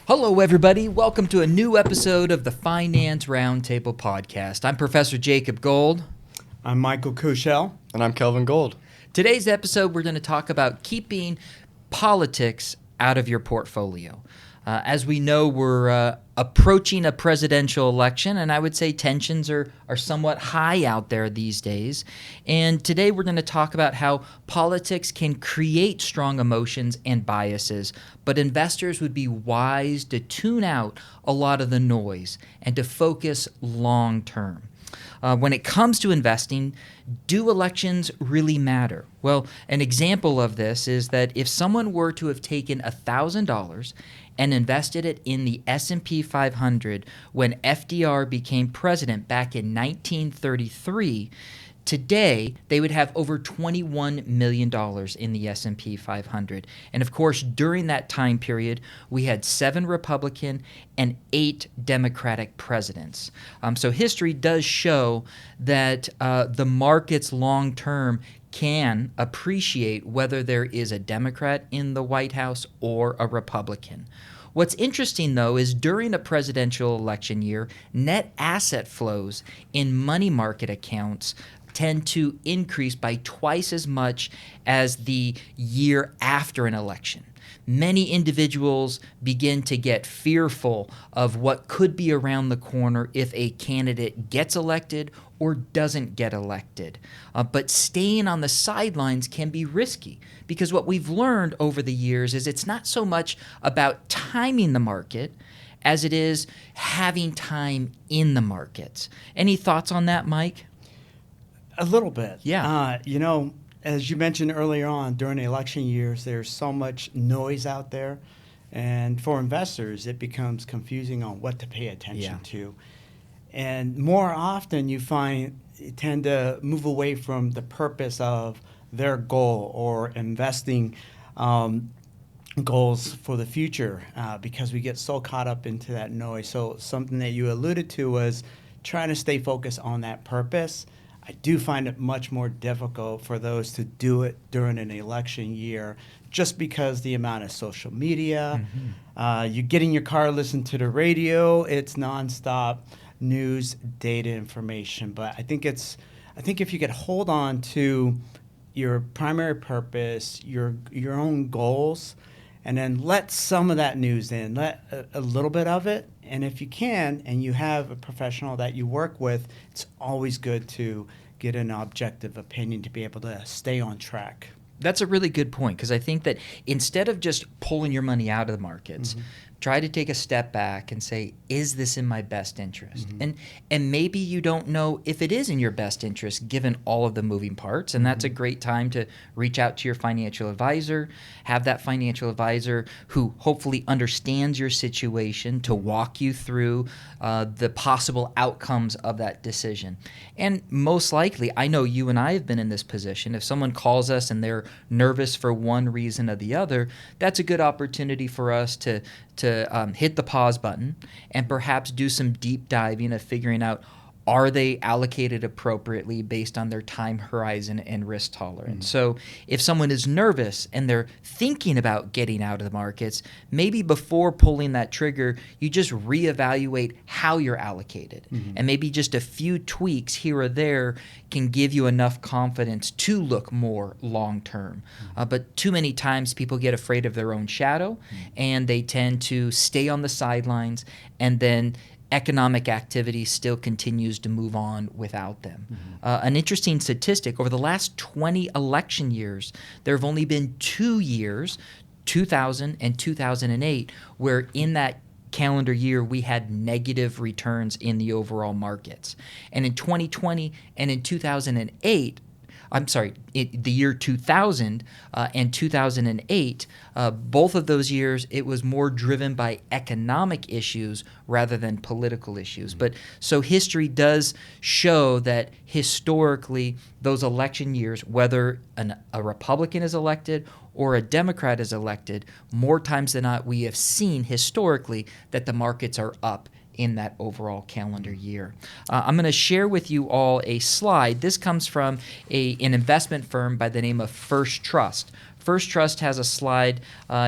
Hello, everybody. Welcome to a new episode of the Finance Roundtable podcast. I'm Professor Jacob Gold. I'm Michael Cochell. And I'm Kelvin Gold. Today's episode, we're going to talk about keeping politics out of your portfolio. As we know, we're approaching a presidential election, and I would say tensions are somewhat high out there these days. And today we're going to talk about how politics can create strong emotions and biases, but investors would be wise to tune out a lot of the noise and to focus long term. When it comes to investing, do elections really matter? Well, an example of this is that if someone were to have taken $1,000 and invested it in the S&P 500 when FDR became president back in 1933, today they would have over $21 million in the S&P 500. And of course, during that time period, we had 7 Republican and 8 Democratic presidents. So history does show that the markets long term can appreciate whether there is a Democrat in the White House or a Republican. What's interesting, though, is during a presidential election year, net asset flows in money market accounts tend to increase by twice as much as the year after an election. Many individuals begin to get fearful of what could be around the corner if a candidate gets elected or doesn't get elected. But staying on the sidelines can be risky because what we've learned over the years is it's not so much about timing the market as it is having time in the markets. Any thoughts on that, Mike? A little bit. Yeah. As you mentioned earlier on, during the election years, there's so much noise out there. And for investors, it becomes confusing on what to pay attention to. And more often you tend to move away from the purpose of their goal or investing goals for the future because we get so caught up into that noise. So something that you alluded to was trying to stay focused on that purpose. I do find it much more difficult for those to do it during an election year just because the amount of social media, you get in your car, listen to the radio, it's nonstop news, data, information. But I think if you could hold on to your primary purpose, your own goals, and then let some of that news in, let a little bit of it. And if you can, and you have a professional that you work with, it's always good to get an objective opinion to be able to stay on track. That's a really good point because I think that instead of just pulling your money out of the markets, try to take a step back and say, is this in my best interest? And maybe you don't know if it is in your best interest given all of the moving parts, and that's a great time to reach out to your financial advisor, have that financial advisor who hopefully understands your situation to walk you through the possible outcomes of that decision. And most likely, I know you and I have been in this position. If someone calls us and they're nervous for one reason or the other, that's a good opportunity for us to hit the pause button and perhaps do some deep diving of figuring out, are they allocated appropriately based on their time horizon and risk tolerance? So if someone is nervous and they're thinking about getting out of the markets, maybe before pulling that trigger, you just reevaluate how you're allocated. And maybe just a few tweaks here or there can give you enough confidence to look more long term. But too many times people get afraid of their own shadow and they tend to stay on the sidelines, and then economic activity still continues to move on without them. An interesting statistic, over the last 20 election years, there have only been 2 years, 2000 and 2008, where in that calendar year we had negative returns in the overall markets. And in 2020 and in 2008, the year 2000 and 2008, both of those years, it was more driven by economic issues rather than political issues. But so history does show that historically, those election years, whether a Republican is elected or a Democrat is elected, more times than not, we have seen historically that the markets are up in that overall calendar year. I'm going to share with you all a slide. This comes from an investment firm by the name of First Trust. First Trust has a slide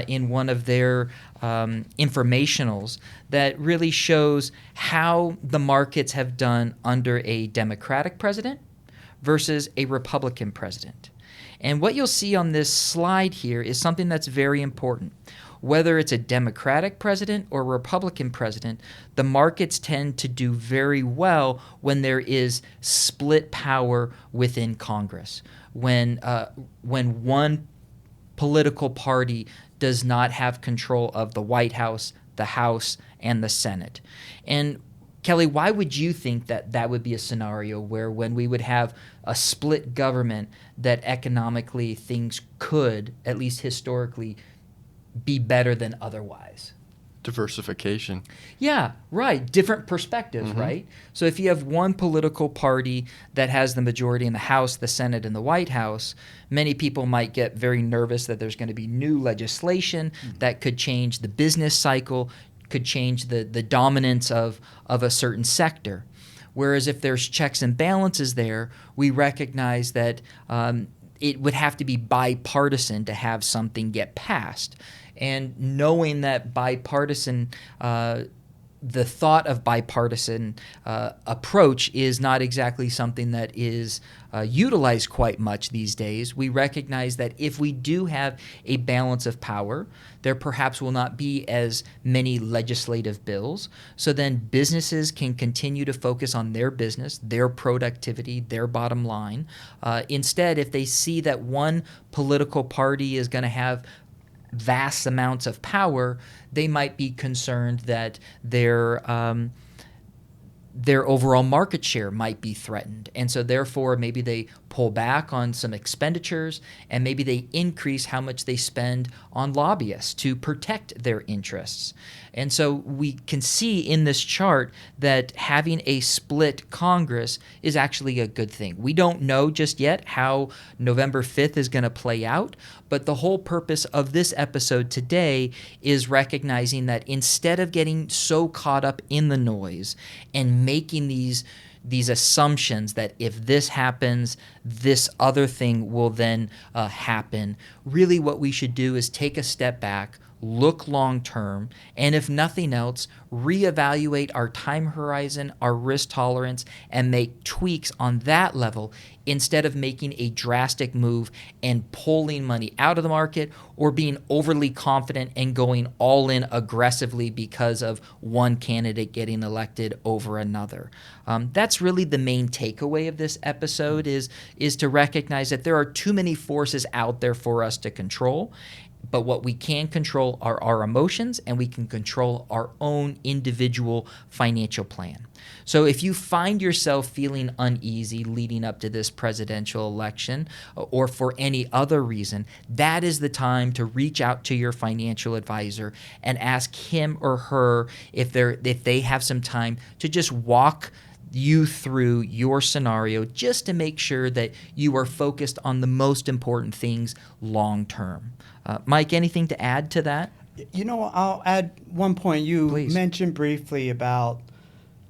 in one of their informationals that really shows how the markets have done under a Democratic president versus a Republican president. And what you'll see on this slide here is something that's very important. Whether it's a Democratic president or a Republican president, the markets tend to do very well when there is split power within Congress. When one political party does not have control of the White House, the House, and the Senate. And Kelly, why would you think that that would be a scenario where when we would have a split government that economically things could, at least historically, be better than otherwise? Diversification. Yeah, right. Different perspectives, right? So if you have one political party that has the majority in the House, the Senate, and the White House, many people might get very nervous that there's going to be new legislation that could change the business cycle, could change the dominance of a certain sector. Whereas if there's checks and balances there, we recognize that it would have to be bipartisan to have something get passed. And knowing that bipartisan, the thought of bipartisan approach is not exactly something that is utilized quite much these days, we recognize that if we do have a balance of power, there perhaps will not be as many legislative bills. So then businesses can continue to focus on their business, their productivity, their bottom line. Instead, if they see that one political party is going to have vast amounts of power, they might be concerned that their overall market share might be threatened. And so therefore, maybe they pull back on some expenditures and maybe they increase how much they spend on lobbyists to protect their interests. And so we can see in this chart that having a split Congress is actually a good thing. We don't know just yet how November 5th is going to play out, but the whole purpose of this episode today is recognizing that instead of getting so caught up in the noise and making these assumptions that if this happens, this other thing will then happen, really what we should do is take a step back, look long term, and if nothing else, reevaluate our time horizon, our risk tolerance, and make tweaks on that level instead of making a drastic move and pulling money out of the market or being overly confident and going all in aggressively because of one candidate getting elected over another. That's really the main takeaway of this episode is to recognize that there are too many forces out there for us to control. But what we can control are our emotions, and we can control our own individual financial plan. So if you find yourself feeling uneasy leading up to this presidential election or for any other reason, that is the time to reach out to your financial advisor and ask him or her if they have some time to just walk you through your scenario just to make sure that you are focused on the most important things long term. Mike, anything to add to that? You know, I'll add one point. You Please. mentioned briefly about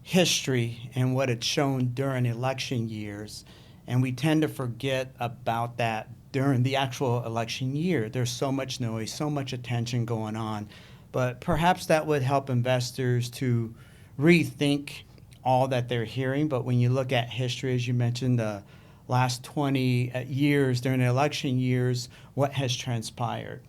history and what it's shown during election years, and we tend to forget about that during the actual election year. There's so much noise, so much attention going on, but perhaps that would help investors to rethink all that they're hearing. But when you look at history, as you mentioned, the last 20 years during the election years, what has transpired?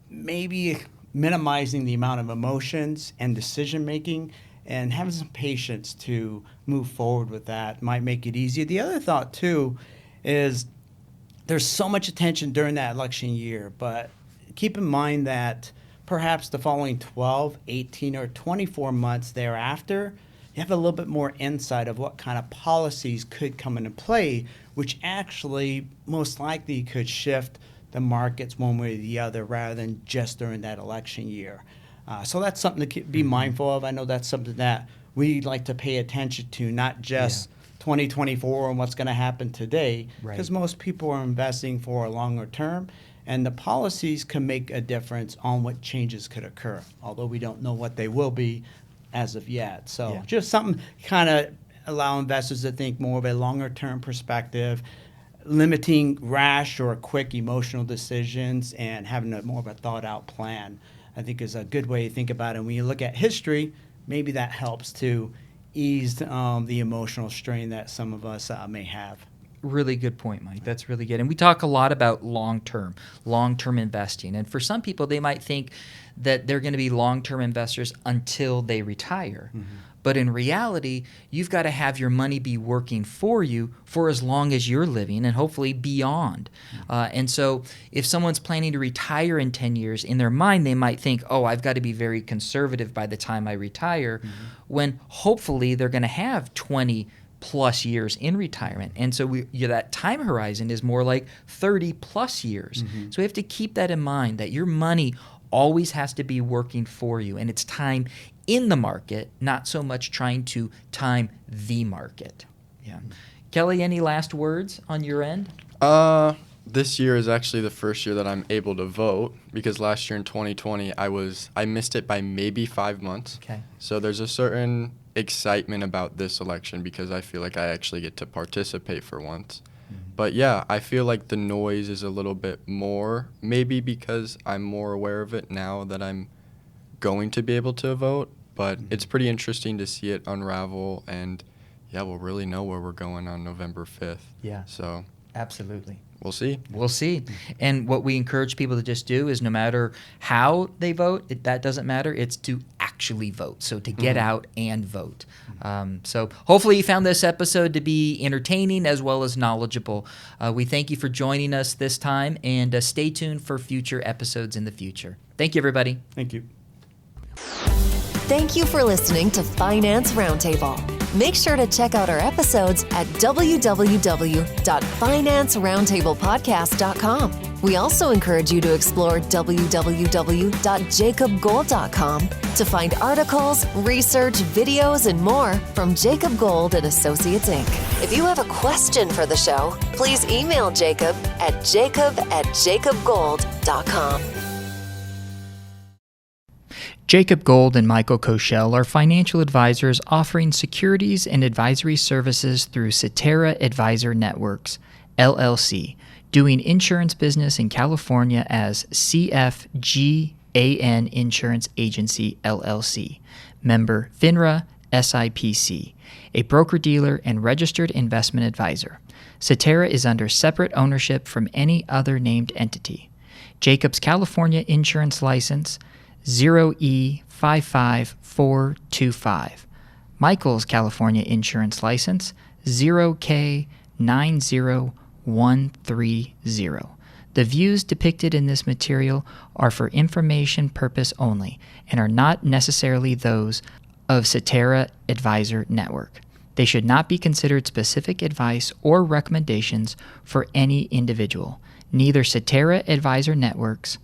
Maybe minimizing the amount of emotions and decision making and having some patience to move forward with that might make it easier. The other thought too is there's so much attention during that election year, but keep in mind that perhaps the following 12, 18, or 24 months thereafter, you have a little bit more insight of what kind of policies could come into play, which actually most likely could shift the markets one way or the other rather than just during that election year. So that's something to be mindful of. I know that's something that we like to pay attention to, not just 2024 and what's going to happen today, because most people are investing for a longer term, and the policies can make a difference on what changes could occur, although we don't know what they will be as of yet. So just something kind of allow investors to think more of a longer term perspective, limiting rash or quick emotional decisions and having more of a thought out plan I think is a good way to think about it. And when you look at history, maybe that helps to ease the emotional strain that some of us may have. Really good point, Mike. That's really good. And we talk a lot about long-term investing. And for some people, they might think that they're going to be long-term investors until they retire. But in reality, you've got to have your money be working for you for as long as you're living and hopefully beyond. And so if someone's planning to retire in 10 years, in their mind, they might think, oh, I've got to be very conservative by the time I retire, when hopefully they're going to have 20 plus years in retirement. And so that time horizon is more like 30 plus years. So we have to keep that in mind, that your money always has to be working for you. And it's time in the market, not so much trying to time the market. Yeah. Kelly, any last words on your end? This year is actually the first year that I'm able to vote, because last year in 2020, I missed it by maybe 5 months. Okay. So there's a certain excitement about this election because I feel like I actually get to participate for once. But yeah, I feel like the noise is a little bit more, maybe because I'm more aware of it now that I'm going to be able to vote. But it's pretty interesting to see it unravel, and yeah, we'll really know where we're going on November 5th. Yeah. So Absolutely. we'll see. We'll see. And what we encourage people to just do is, no matter how they vote, that doesn't matter. It's to actually vote. So to get out and vote. So hopefully you found this episode to be entertaining as well as knowledgeable. We thank you for joining us this time, and stay tuned for future episodes in the future. Thank you, everybody. Thank you. Thank you for listening to Finance Roundtable. Make sure to check out our episodes at www.financeroundtablepodcast.com. We also encourage you to explore www.jacobgold.com to find articles, research, videos, and more from Jacob Gold and Associates, Inc. If you have a question for the show, please email Jacob at jacobgold.com. Jacob Gold and Michael Cochell are financial advisors offering securities and advisory services through Cetera Advisor Networks, LLC, doing insurance business in California as CFGAN Insurance Agency, LLC, member FINRA SIPC, a broker-dealer and registered investment advisor. Cetera is under separate ownership from any other named entity. Jacob's California insurance license 0E55425. Michael's California insurance license 0K90130. The views depicted in this material are for information purpose only and are not necessarily those of Cetera Advisor Network. They should not be considered specific advice or recommendations for any individual. Neither Cetera Advisor Networks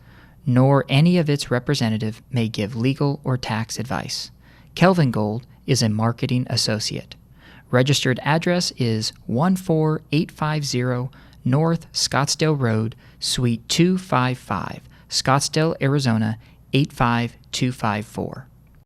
nor any of its representative may give legal or tax advice. Kelvin Gold is a marketing associate. Registered address is 14850 North Scottsdale Road, Suite 255, Scottsdale, Arizona 85254.